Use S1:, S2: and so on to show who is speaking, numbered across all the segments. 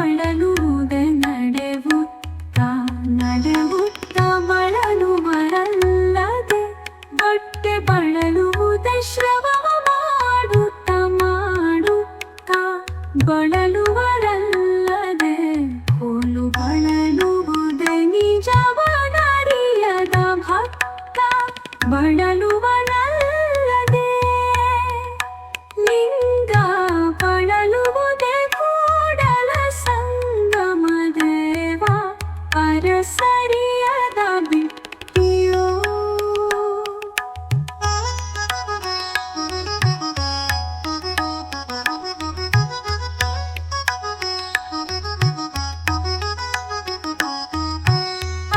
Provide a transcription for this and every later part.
S1: ಬಳಲುವುದ ನಡೆವುತ್ತ ನಡೆವುತ್ತ ಬಳಲುವರಲ್ಲದೆ ಬಟ್ಟೆ ಬಳಲುವುದ ಶ್ರವವ ಮಾಡುತ್ತ ಮಾಡುತ್ತ ಬಳಲುವರಲ್ಲದೆ ಕೋಲು ಬಳಲುವುದ ನಿಜವನರಿಯದ ಭಕ್ತ ಬಳಲುವನಲ್ಲದೆ ಲಿಂಗ ಬಳಲುವುದೇ ಕೂಡಲ ಸಂಗಮ ದೇವ ಅರಸರಿಯದ ಬಿಟ್ಟಿಯೋ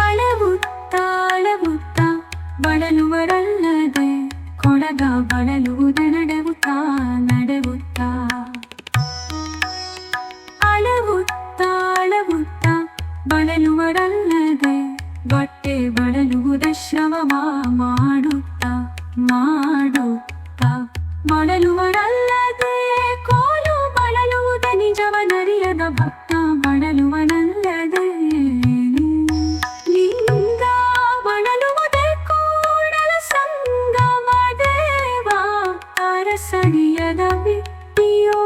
S1: ಅಳವುತ್ತ ಅಳವುತ್ತ ಬಳಲುವರಲ್ಲದೆ ಕೊಳಗ ಬಳಲುವುದ ನಡೆವುತ್ತ ನಡೆವುತ್ತ ಅಳವುತ್ತ ಅಳವುತ್ತ ಬಳಲುವರಲ್ಲದೆ ಬಟ್ಟೆ ಬಳಲುವುದ ಶ್ರವವ ಮಾಡುತ್ತ ಮಾಡುತ್ತ ಬಳಲುವರಲ್ಲದೆ ಕೋಲು ಬಳಲುವುದ ನಿಜವನರಿಯದ ಭಕ್ತ ಬಳಲುವನಲ್ಲದೆ ಲಿಂಗ ಬಳಲುವುದೇ ಕೂಡಲ ಸಂಗಮ ದೇವ ಅರಸರಿಯದ ಬಿಟ್ಟಿಯೋ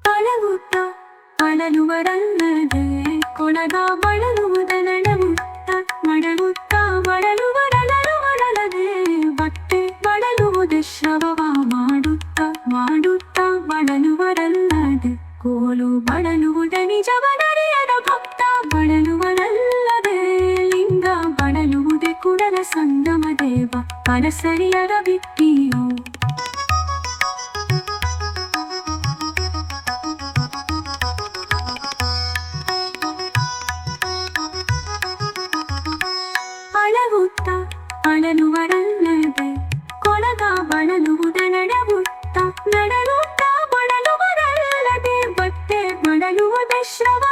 S1: ಅಳವುತ್ತ ಬಳಲುವರಲ್ಲದೆ ಕೊಳಗ ಬಳಲುವುದ ನಡೆವುತ್ತ ನಡೆವುತ್ತ ಬಳಲುವರಲ್ಲದೆ ಬಟ್ಟೆ ಬಳಲುವುದ ಶ್ರವವ ಮಾಡುತ್ತ ಮಾಡುತ್ತ ಬಳಲುವರಲ್ಲದೆ ಕೋಲು ಬಳಲುವುದ ನಿಜವನರಿಯದ ಭಕ್ತ ಬಳಲುವರಲ್ಲದೆ ಲಿಂಗ ಬಳಲುವುದೇ ಕೂಡಲ ಸಂಗಮ ದೇವ ಅರಸರಿಯದ ಬಿಟ್ಟಿಯೋ ಅಳವುತ್ತ ಅಳಲುವರಲ್ಲದೆ ಕೊಳಗ ಬಳಲುವುದ ನಡೆವುತ್ತ ನಡೆವುತ್ತ ಬಳಲುವರಲ್ಲದೆ ಬಟ್ಟೆ ಬಳಲುವುದ ಶ್ರವ